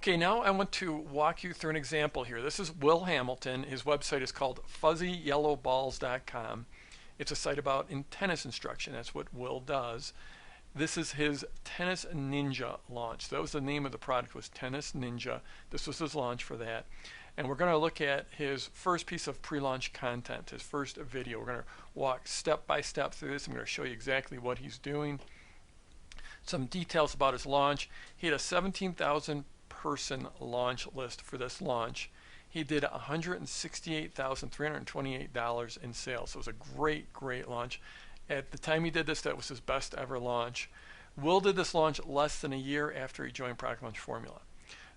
Okay, now I want to walk you through an example here. This is Will Hamilton. His website is called fuzzyyellowballs.com. It's a site about tennis instruction. That's what Will does. This is his Tennis Ninja launch. That was the name of the product, was Tennis Ninja. This was his launch for that. And we're going to look at his first piece of pre-launch content, his first video. We're going to walk step by step through this. I'm going to show you exactly what he's doing. Some details about his launch. He had a 17,000 person launch list for this launch. He did $168,328 in sales. So it was a great launch. At the time he did this, that was his best ever launch. Will did this launch less than a year after he joined Product Launch Formula.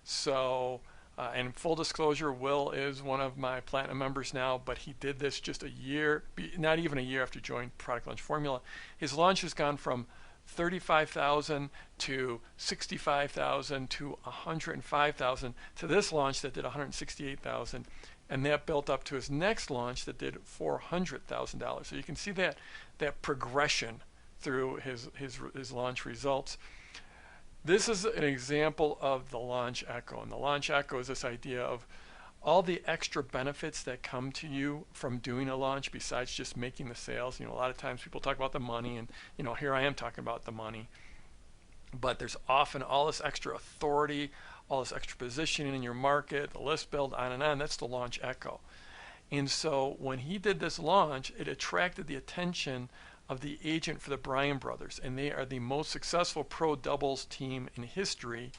So, and full disclosure, Will is one of my Platinum members now, but he did this just a year, not even a year after he joined Product Launch Formula. His launch has gone from 35,000 to 65,000 to 105,000 to this launch that did 168,000, and that built up to his next launch that did $400,000. So you can see that progression through his launch results. This is an example of the launch echo, and the launch echo is this idea of all the extra benefits that come to you from doing a launch besides just making the sales. You know, a lot of times people talk about the money, and you know, here I am talking about the money, but there's often all this extra authority, all this extra positioning in your market, the list build, on and on. That's the launch echo. And so when he did this launch, it attracted the attention of the agent for the Bryan brothers, and they are the most successful pro doubles team in history.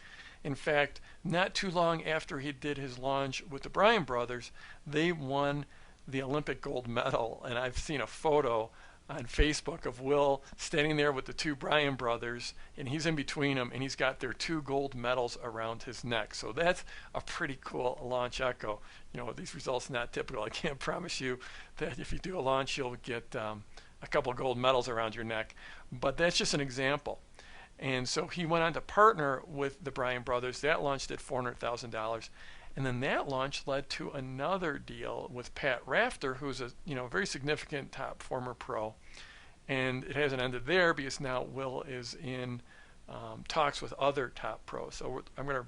In fact, not too long after he did his launch with the Bryan brothers, they won the Olympic gold medal. And I've seen a photo on Facebook of Will standing there with the two Bryan brothers, and he's in between them, and he's got their two gold medals around his neck. So that's a pretty cool launch echo. You know, these results are not typical. I can't promise you that if you do a launch, you'll get a couple gold medals around your neck, but that's just an example. And so he went on to partner with the Bryan brothers. That launch did $400,000, and then that launch led to another deal with Pat Rafter, who's a very significant top former pro. And it hasn't ended there because now Will is in talks with other top pros. So I'm going to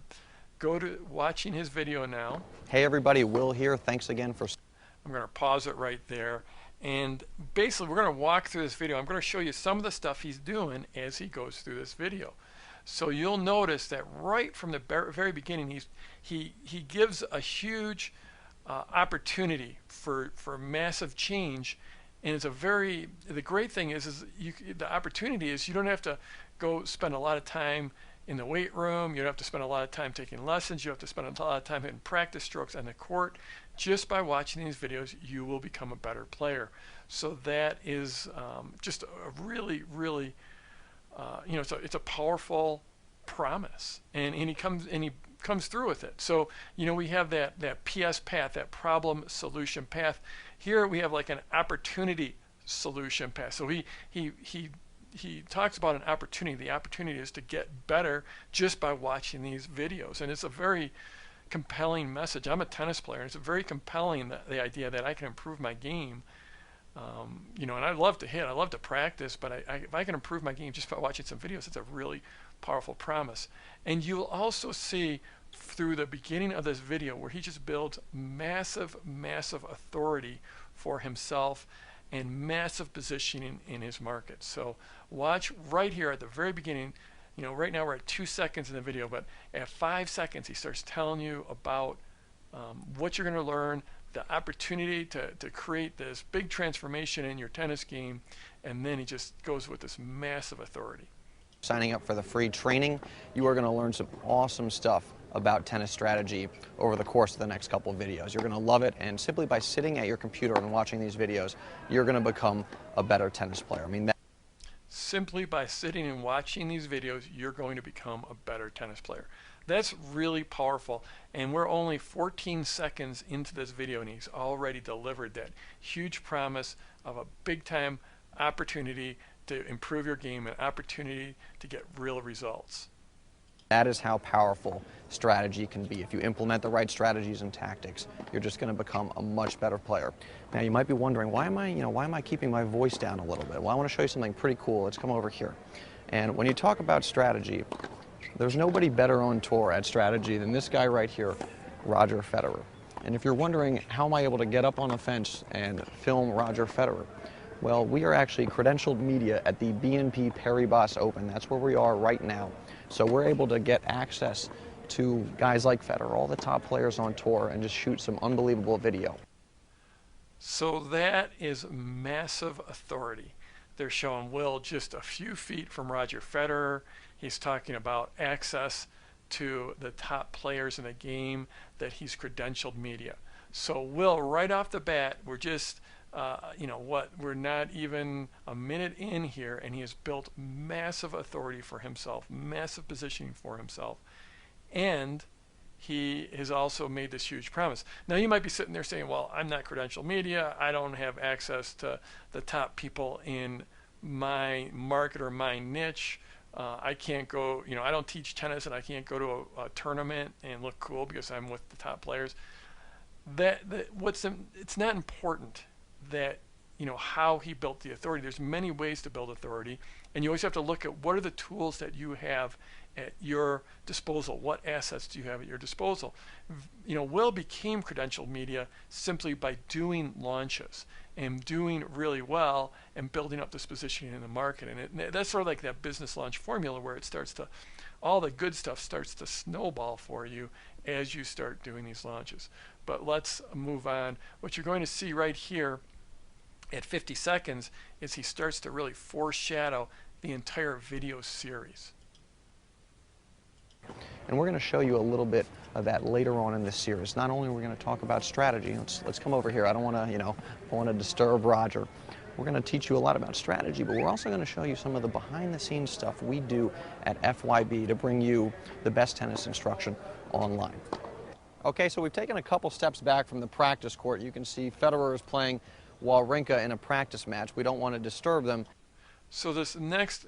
go to watching his video now. Hey everybody, Will here. Thanks again for. I'm going to pause it right there. And basically, we're going to walk through this video. I'm going to show you some of the stuff he's doing as he goes through this video. So you'll notice that right from the very beginning, he gives a huge opportunity for massive change. And it's the great thing is the opportunity is you don't have to go spend a lot of time in the weight room. You don't have to spend a lot of time taking lessons. You have to spend a lot of time in practice strokes on the court. Just by watching these videos, you will become a better player. So that is just a really it's a powerful promise, and he comes through with it. So we have that PS path, that problem solution path. Here we have like an opportunity solution path. So he talks about an opportunity. The opportunity is to get better just by watching these videos, and it's a very compelling message. I'm a tennis player, and it's very compelling, the idea that I can improve my game. And I love to hit, I love to practice, but if I can improve my game just by watching some videos, it's a really powerful promise. And you'll also see through the beginning of this video where he just builds massive authority for himself and massive positioning in his market. So watch right here at the very beginning. Right now we're at 2 seconds in the video, but at 5 seconds he starts telling you about what you're going to learn, the opportunity to create this big transformation in your tennis game, and then he just goes with this massive authority. Signing up for the free training, you are going to learn some awesome stuff about tennis strategy over the course of the next couple of videos. You're going to love it, and simply by sitting at your computer and watching these videos, you're going to become a better tennis player. Simply by sitting and watching these videos, you're going to become a better tennis player. That's really powerful, and we're only 14 seconds into this video, and he's already delivered that huge promise of a big-time opportunity to improve your game, an opportunity to get real results. That is how powerful strategy can be. If you implement the right strategies and tactics, you're just going to become a much better player. Now you might be wondering, why am I keeping my voice down a little bit? Well, I want to show you something pretty cool. Let's come over here. And when you talk about strategy, There's nobody better on tour at strategy than this guy right here, Roger Federer. And if you're wondering, how am I able to get up on a fence and film Roger Federer? Well, we are actually credentialed media at the BNP Paribas Open. That's where we are right now. So we're able to get access to guys like Federer, all the top players on tour, and just shoot some unbelievable video. So that is massive authority. They're showing Will just a few feet from Roger Federer. He's talking about access to the top players in the game, that he's credentialed media. So Will, right off the bat, we're just, we're not even a minute in here, and he has built massive authority for himself, massive positioning for himself. And he has also made this huge promise. Now you might be sitting there saying, well, I'm not credentialed media. I don't have access to the top people in my market or my niche. I can't go, I don't teach tennis, and I can't go to a tournament and look cool because I'm with the top players. It's not important that, how he built the authority. There's many ways to build authority, and you always have to look at what are the tools that you have at your disposal. What assets do you have at your disposal? Will became credentialed media simply by doing launches and doing really well and building up this positioning in the market. And that's sort of like that business launch formula where all the good stuff starts to snowball for you as you start doing these launches. But let's move on. What you're going to see right here at 50 seconds is he starts to really foreshadow the entire video series. And we're going to show you a little bit of that later on in this series. Not only are we going to talk about strategy, let's come over here. I don't want to disturb Roger. We're going to teach you a lot about strategy, but we're also going to show you some of the behind-the-scenes stuff we do at FYB to bring you the best tennis instruction online. Okay, so we've taken a couple steps back from the practice court. You can see Federer is playing Wawrinka in a practice match. We don't want to disturb them. So this next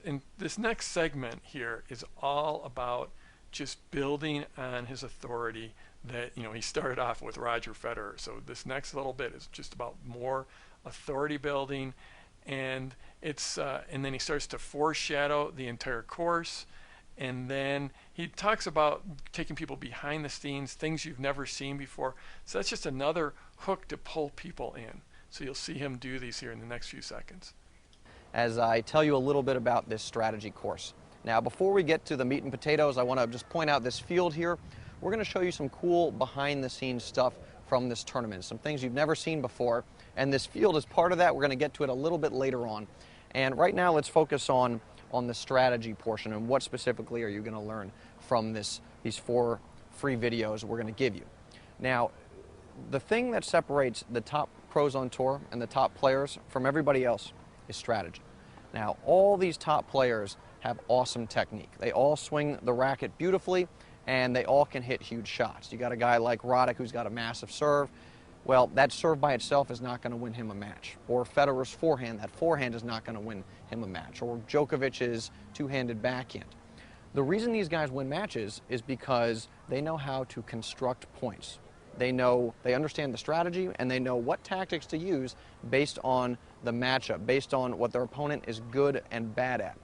segment here is all about just building on his authority that he started off with Roger Federer. So this next little bit is just about more authority building, and and then he starts to foreshadow the entire course, and then he talks about taking people behind the scenes, things you've never seen before. So that's just another hook to pull people in. So you'll see him do these here in the next few seconds as I tell you a little bit about this strategy course. Now, before we get to the meat and potatoes, I want to just point out this field here. We're going to show you some cool behind-the-scenes stuff from this tournament, some things you've never seen before, and this field is part of that. We're going to get to it a little bit later on. And right now, let's focus on the strategy portion and what specifically are you going to learn from these 4 free videos we're going to give you. Now, the thing that separates the top pros on tour and the top players from everybody else is strategy. Now, all these top players have awesome technique. They all swing the racket beautifully, and they all can hit huge shots. You got a guy like Roddick who's got a massive serve. Well, that serve by itself is not going to win him a match. Or Federer's forehand, that forehand is not going to win him a match. Or Djokovic's two-handed backhand. The reason these guys win matches is because they know how to construct points. They understand the strategy, and they know what tactics to use based on the matchup, based on what their opponent is good and bad at.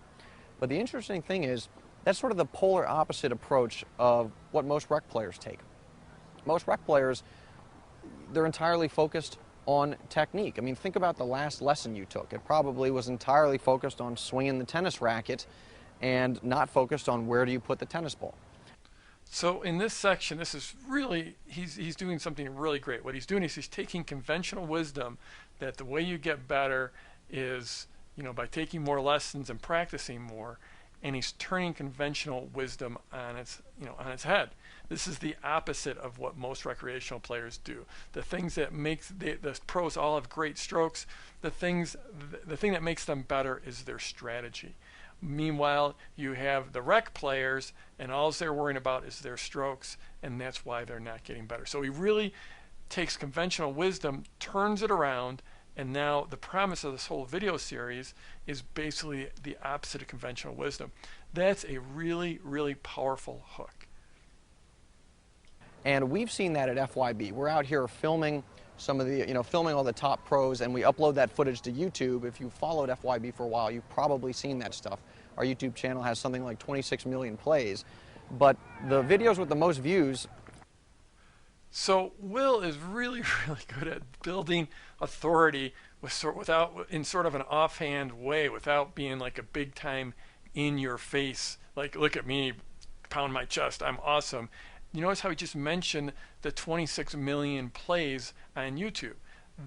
But the interesting thing is, that's sort of the polar opposite approach of what most rec players take. Most rec players, they're entirely focused on technique. I mean, think about the last lesson you took. It probably was entirely focused on swinging the tennis racket and not focused on where do you put the tennis ball. So in this section, this is really, he's doing something really great. What he's doing is he's taking conventional wisdom that the way you get better is, by taking more lessons and practicing more, and he's turning conventional wisdom on its head. This is the opposite of what most recreational players do. The things that makes the pros all have great strokes. The thing that makes them better is their strategy. Meanwhile, you have the rec players, and all they're worrying about is their strokes, and that's why they're not getting better. So he really takes conventional wisdom, turns it around, and now the promise of this whole video series is basically the opposite of conventional wisdom. That's a really, really powerful hook. And we've seen that at FYB. We're out here filming some of the, filming all the top pros, and we upload that footage to YouTube. If you've followed FYB for a while, you've probably seen that stuff. Our YouTube channel has something like 26 million plays. but the videos with the most views. So Will is really, really good at building authority without in sort of an offhand way, without being like a big time in your face, like look at me, pound my chest, I'm awesome. You notice how he just mentioned the 26 million plays on YouTube.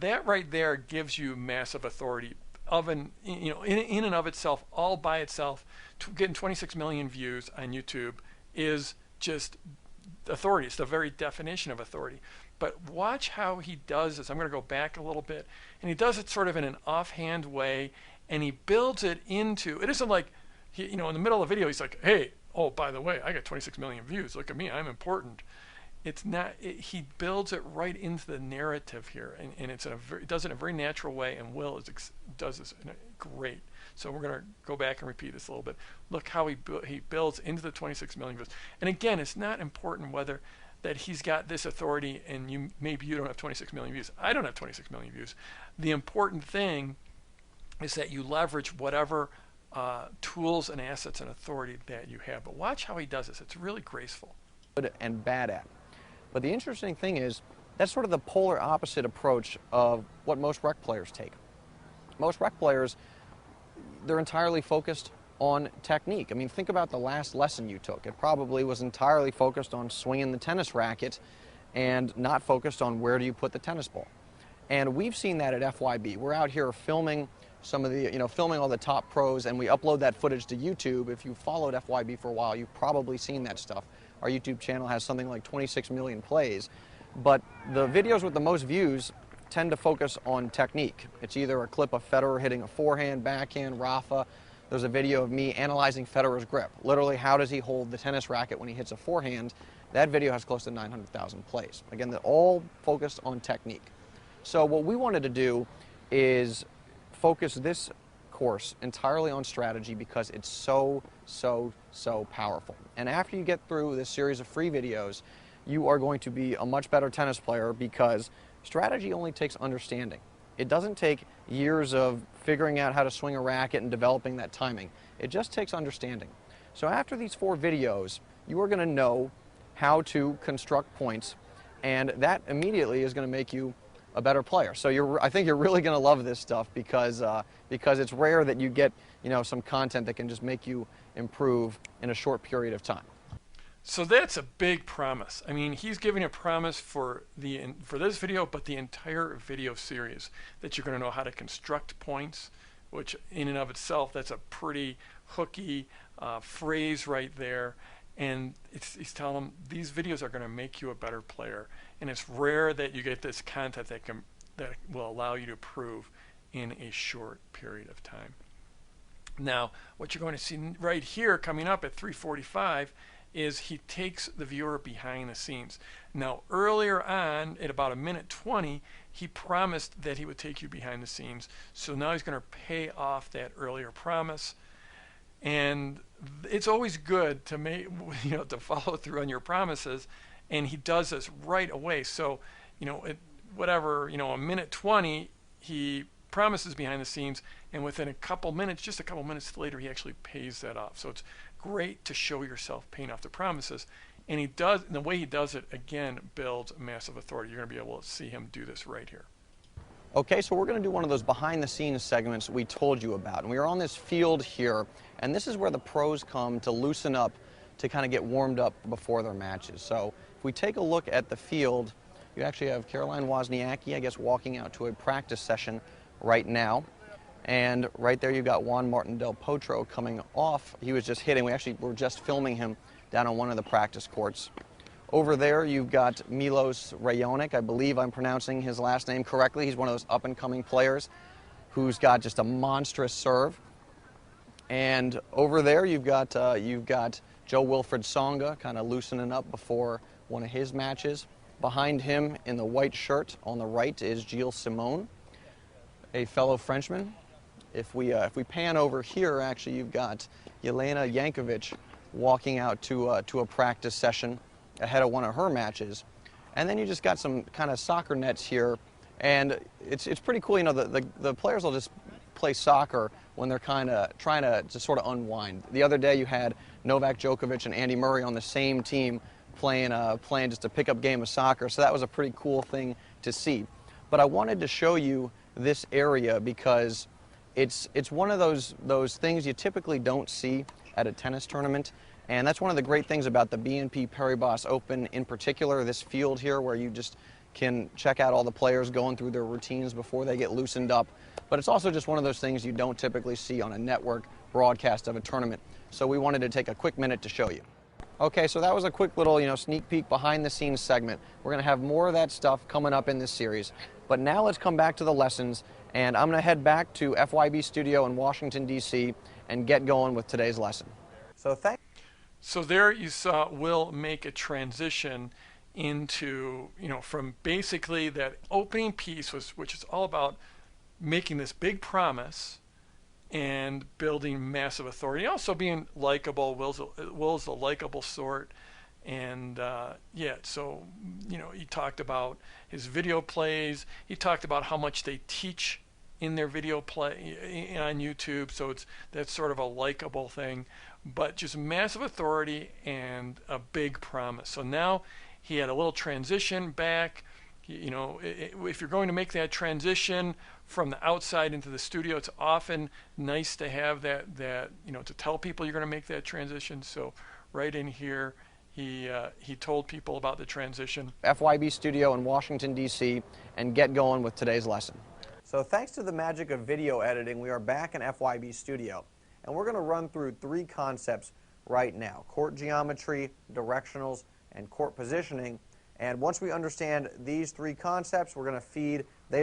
That right there gives you massive authority of in and of itself, all by itself. Getting 26 million views on YouTube is just authority. It's the very definition of authority. But watch how he does this. I'm going to go back a little bit, and he does it sort of in an offhand way, and he builds it into. It isn't like in the middle of the video he's like, "Hey, oh, by the way, I got 26 million views. Look at me, I'm important." It's not. He builds it right into the narrative here, and it does it in a very natural way. And Will does this great. So we're going to go back and repeat this a little bit. Look how he builds into the 26 million views. And again, it's not important whether that he's got this authority and maybe you don't have 26 million views. I don't have 26 million views. The important thing is that you leverage whatever tools and assets and authority that you have. But watch how he does this. It's really graceful. Good and bad at. But the interesting thing is that's sort of the polar opposite approach of what most rec players take. Most rec players, they're entirely focused on technique. I mean, think about the last lesson you took. It probably was entirely focused on swinging the tennis racket and not focused on where do you put the tennis ball. And we've seen that at FYB. We're out here filming some of the, filming all the top pros, and we upload that footage to YouTube. If you followed FYB for a while, you've probably seen that stuff. Our YouTube channel has something like 26 million plays. But the videos with the most views tend to focus on technique. It's either a clip of Federer hitting a forehand, backhand, Rafa. There's a video of me analyzing Federer's grip. Literally, how does he hold the tennis racket when he hits a forehand? That video has close to 900,000 plays. Again, they're all focused on technique. So what we wanted to do is focus this course entirely on strategy because it's so powerful. And after you get through this series of free videos, you are going to be a much better tennis player because strategy only takes understanding. It doesn't take years of figuring out how to swing a racket and developing that timing. It just takes understanding. So after these 4 videos, you are going to know how to construct points, and that immediately is going to make you a better player. So I think you're really going to love this stuff because it's rare that you get some content that can just make you improve in a short period of time. So that's a big promise. I mean, he's giving a promise for this video, but the entire video series, that you're going to know how to construct points, which in and of itself, that's a pretty hooky phrase right there. And he's telling them these videos are going to make you a better player. And it's rare that you get this content that will allow you to improve in a short period of time. Now, what you're going to see right here coming up at 3:45 is he takes the viewer behind the scenes. Now, earlier on, at about 1:20, he promised that he would take you behind the scenes. So now he's going to pay off that earlier promise. And it's always good to to follow through on your promises, and he does this right away. So, at 1:20, he promises behind the scenes, and within just a couple minutes later, he actually pays that off. So it's great to show yourself paying off the promises, and the way he does it again builds massive authority. You're going to be able to see him do this right here. Okay, so we're going to do one of those behind-the-scenes segments we told you about. And we are on this field here, and this is where the pros come to loosen up, to kind of get warmed up before their matches. So if we take a look at the field, you actually have Caroline Wozniacki, I guess, walking out to a practice session right now. And right there you've got Juan Martin Del Potro coming off. He was just hitting. We actually were just filming him down on one of the practice courts. Over there, you've got Milos Raonic. I believe I'm pronouncing his last name correctly. He's one of those up-and-coming players who's got just a monstrous serve. And over there, you've got Joe-Wilfried Tsonga kind of loosening up before one of his matches. Behind him, in the white shirt on the right, is Gilles Simon, a fellow Frenchman. If we pan over here, actually, you've got Jelena Jankovic walking out to a practice session ahead of one of her matches. And then you just got some kind of soccer nets here, and it's pretty cool. The players will just play soccer when they're kind of trying to just sort of unwind. The other day you had Novak Djokovic and Andy Murray on the same team playing just a pickup game of soccer, so that was a pretty cool thing to see. But I wanted to show you this area because it's one of those things you typically don't see at a tennis tournament, and that's one of the great things about the BNP Paribas Open in particular, this field here where you just can check out all the players going through their routines before they get loosened up. But it's also just one of those things you don't typically see on a network broadcast of a tournament. So we wanted to take a quick minute to show you. Okay, so that was a quick little, sneak peek behind the scenes segment. We're going to have more of that stuff coming up in this series. But now let's come back to the lessons, and I'm going to head back to FYB Studio in Washington, D.C. and get going with today's lesson. So there you saw Will make a transition into, from basically that opening piece, which is all about making this big promise and building massive authority, also being likable. Will's a likable sort, and so he talked about his video plays. He talked about how much they teach in their video play on YouTube, so that's sort of a likable thing, but just massive authority and a big promise. So now he had a little transition back. If you're going to make that transition from the outside into the studio, it's often nice to have that to tell people you're going to make that transition. So right in here, he told people about the transition. FYB Studio in Washington, D.C., and get going with today's lesson. So thanks to the magic of video editing, we are back in FYB Studio, and we're going to run through 3 concepts right now: court geometry, directionals, and court positioning. And once we understand these 3 concepts, they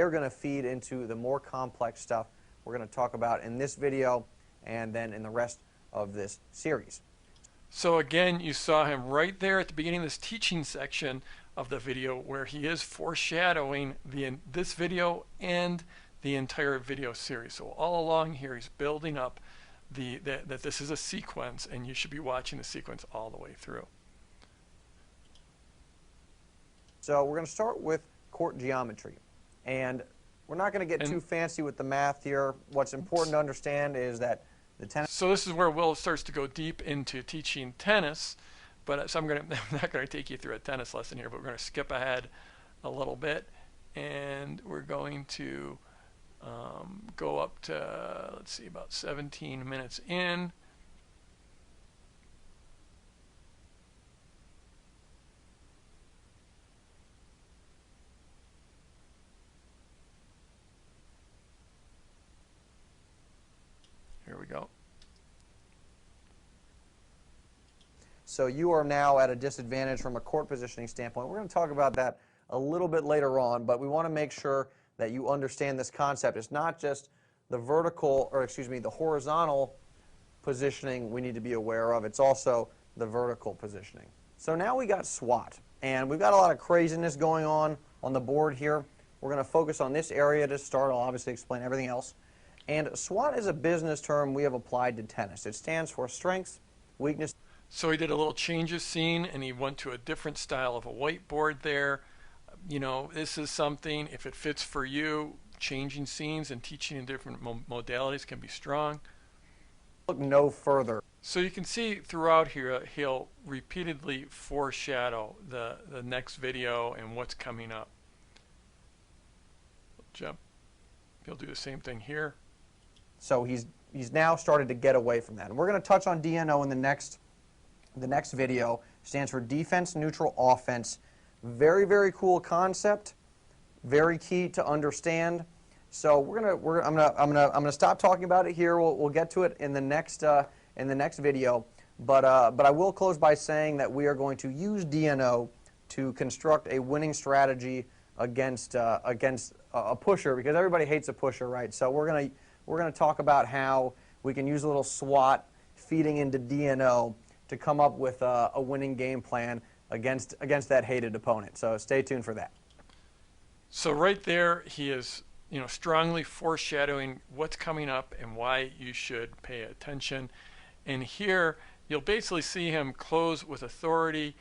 are going to feed into the more complex stuff we're going to talk about in this video and then in the rest of this series. So again, you saw him right there at the beginning of this teaching section of the video where he is foreshadowing this video and the entire video series. So all along here he's building up that this is a sequence, and you should be watching the sequence all the way through. So we're going to start with court geometry, and we're not going to get too fancy with the math here. What's important to understand is that the tennis... So this is where Will starts to go deep into teaching tennis, but so I'm not going to take you through a tennis lesson here, but we're going to skip ahead a little bit, and we're going to go up to, let's see, about 17 minutes in. Here we go. So you are now at a disadvantage from a court positioning standpoint. We're going to talk about that a little bit later on, but we want to make sure that you understand this concept. It's not just the the horizontal positioning we need to be aware of. It's also the vertical positioning. So now we got SWAT, and we've got a lot of craziness going on the board here. We're going to focus on this area to start. I'll obviously explain everything else. And SWOT is a business term we have applied to tennis. It stands for strengths, weakness. So he did a little changes scene, and he went to a different style of a whiteboard there. This is something, if it fits for you, changing scenes and teaching in different modalities can be strong. Look no further. So you can see throughout here, he'll repeatedly foreshadow the next video and what's coming up. Jump. He'll do the same thing here. So he's now started to get away from that. And we're going to touch on DNO in the next video. It stands for defense neutral offense. Very, very cool concept. Very key to understand. So I'm gonna stop talking about it here. We'll get to it in the next video. But I will close by saying that we are going to use DNO to construct a winning strategy against a pusher, because everybody hates a pusher, right? So we're gonna talk about how we can use a little SWAT feeding into DNO to come up with a winning game plan against that hated opponent. So stay tuned for that. So right there, he is strongly foreshadowing what's coming up and why you should pay attention. And here you'll basically see him close with authority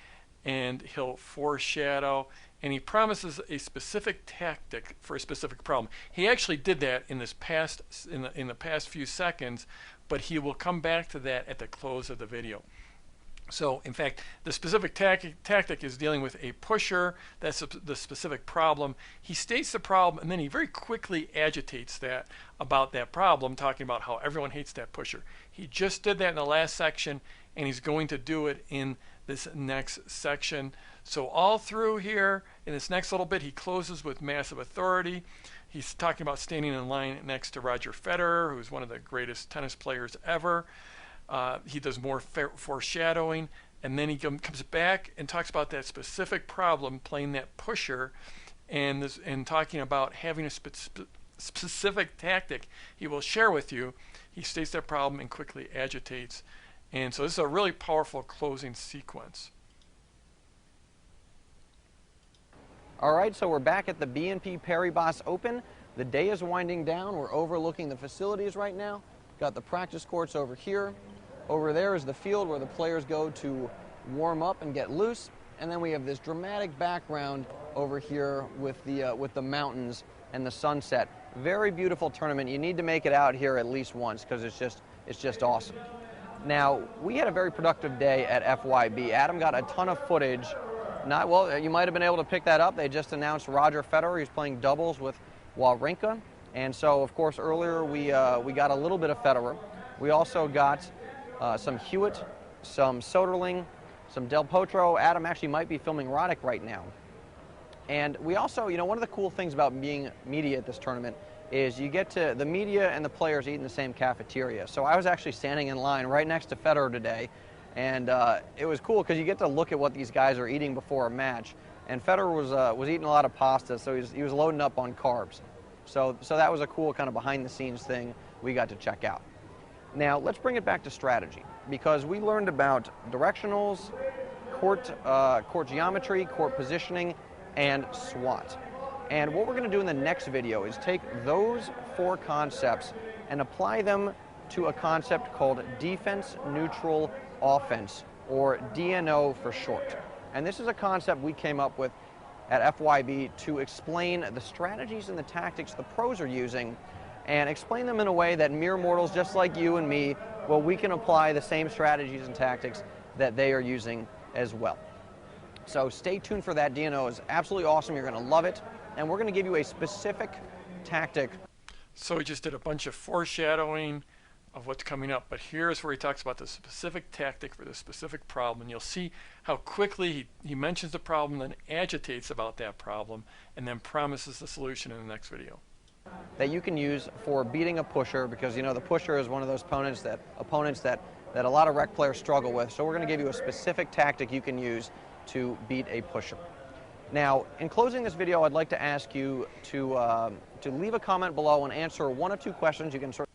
and he'll foreshadow, and he promises a specific tactic for a specific problem. He actually did that in the past few seconds, but he will come back to that at the close of the video. So, in fact, the specific tactic is dealing with a pusher. That's the specific problem. He states the problem, and then he very quickly agitates about that problem, talking about how everyone hates that pusher. He just did that in the last section, and he's going to do it in this next section. So all through here, in this next little bit, he closes with massive authority. He's talking about standing in line next to Roger Federer, who's one of the greatest tennis players ever. He does more foreshadowing, and then he comes back and talks about that specific problem, playing that pusher, and talking about having a specific tactic he will share with you. He states that problem and quickly agitates. And so this is a really powerful closing sequence. All right, so we're back at the BNP Paribas Open. The day is winding down. We're overlooking the facilities right now. Got the practice courts over here. Over there is the field where the players go to warm up and get loose. And then we have this dramatic background over here with the mountains and the sunset. Very beautiful tournament. You need to make it out here at least once because it's just awesome. Now, we had a very productive day at FYB. Adam got a ton of footage. You might have been able to pick that up. They just announced Roger Federer. He's playing doubles with Wawrinka. And so, of course, earlier we got a little bit of Federer. We also got some Hewitt, some Soderling, some Del Potro. Adam actually might be filming Roddick right now. And we also, one of the cool things about being media at this tournament is you get to, the media and the players eat in the same cafeteria. So I was actually standing in line right next to Federer today, and it was cool because you get to look at what these guys are eating before a match. And Federer was eating a lot of pasta, so he was loading up on carbs. So that was a cool kind of behind-the-scenes thing we got to check out. Now, let's bring it back to strategy, because we learned about directionals, court geometry, court positioning, and SWAT. And what we're going to do in the next video is take those 4 concepts and apply them to a concept called defense neutral offense, or DNO for short. And this is a concept we came up with at FYB to explain the strategies and the tactics the pros are using, and explain them in a way that mere mortals just like you and me, well, we can apply the same strategies and tactics that they are using as well. So stay tuned for that. DNO is absolutely awesome. You're going to love it. And we're going to give you a specific tactic. So he just did a bunch of foreshadowing of what's coming up, but here's where he talks about the specific tactic for the specific problem, and you'll see how quickly he mentions the problem, then agitates about that problem, and then promises the solution in the next video. That you can use for beating a pusher, because the pusher is one of those opponents that a lot of rec players struggle with. So we're going to give you a specific tactic you can use to beat a pusher. Now, in closing this video, I'd like to ask you to leave a comment below and answer 1 or 2 questions. You can sort.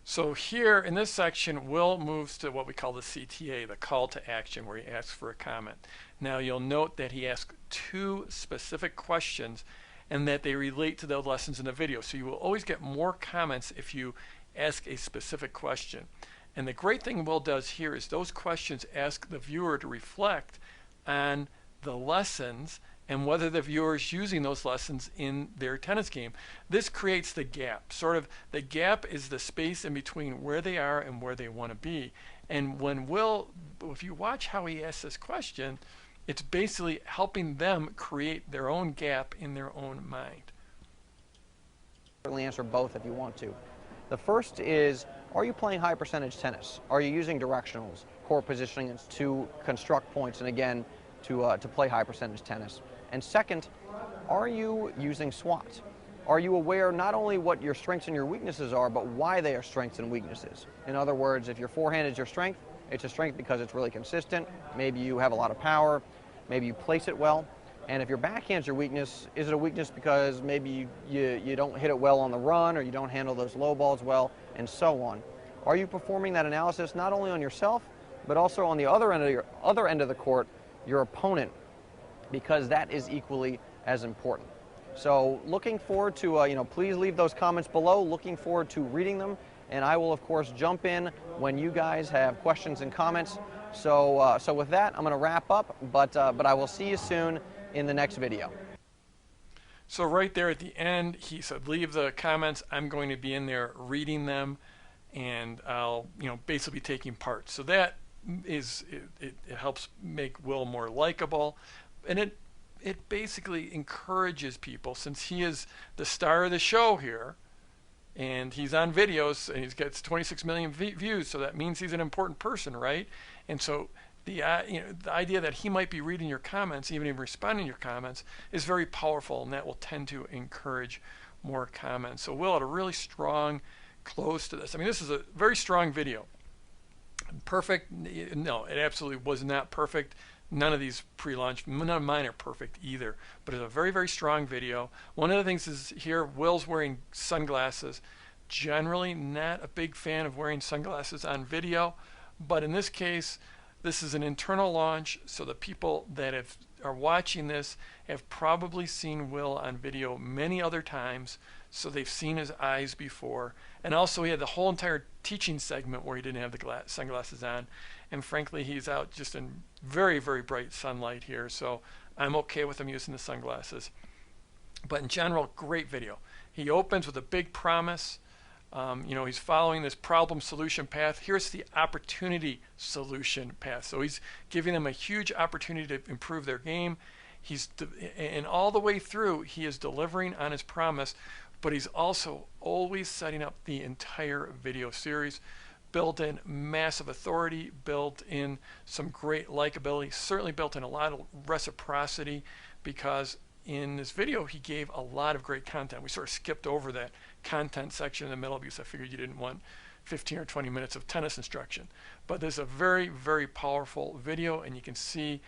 So here in this section, Will moves to what we call the CTA, the call to action, where he asks for a comment. Now you'll note that he asks 2 specific questions and that they relate to the lessons in the video. So you will always get more comments if you ask a specific question. And the great thing Will does here is those questions ask the viewer to reflect on the lessons and whether the viewer is using those lessons in their tennis game. This creates the gap. Sort of the gap is the space in between where they are and where they want to be. And when Will, if you watch how he asks this question, it's basically helping them create their own gap in their own mind. Certainly answer both if you want to. The first is, are you playing high percentage tennis? Are you using directionals, court positioning to construct points, and again, to play high percentage tennis? And second, are you using SWAT? Are you aware not only what your strengths and your weaknesses are, but why they are strengths and weaknesses? In other words, if your forehand is your strength, it's a strength because it's really consistent. Maybe you have a lot of power. Maybe you place it well. And if your backhand's your weakness, is it a weakness because maybe you don't hit it well on the run, or you don't handle those low balls well, and so on? Are you performing that analysis not only on yourself, but also on the other end of the court, your opponent, because that is equally as important. So looking forward to, please leave those comments below. Looking forward to reading them. And I will, of course, jump in when you guys have questions and comments. So with that, I'm going to wrap up, but I will see you soon in the next video. So right there at the end, he said, leave the comments. I'm going to be in there reading them, and I'll, basically be taking part. So that is, it helps make Will more likable, and it basically encourages people, since he is the star of the show here, and he's on videos, and he's got 26 million views, so that means he's an important person, right? And so the idea that he might be reading your comments, even responding to your comments, is very powerful, and that will tend to encourage more comments. So Will had a really strong close to this. I mean, this is a very strong video. Perfect? No, it absolutely was not perfect. None of these pre-launch, none of mine are perfect either, but it's a very, very strong video. One of the things is here, Will's wearing sunglasses. Generally not a big fan of wearing sunglasses on video, but in this case, this is an internal launch, so the people that are watching this have probably seen Will on video many other times, so they've seen his eyes before. And also he had the whole entire teaching segment where he didn't have the sunglasses on, and frankly he's out just in very, very bright sunlight here, so I'm okay with him using the sunglasses. But in general, great video. He opens with a big promise. He's following this problem solution path. Here's the opportunity solution path. So he's giving them a huge opportunity to improve their game. And all the way through, he is delivering on his promise, but he's also always setting up the entire video series. Built in massive authority, built in some great likability, certainly built in a lot of reciprocity, because in this video he gave a lot of great content. We sort of skipped over that content section in the middle because I figured you didn't want 15 or 20 minutes of tennis instruction. But this is a very, very powerful video, and you can see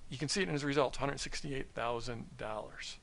it in his results, $168,000.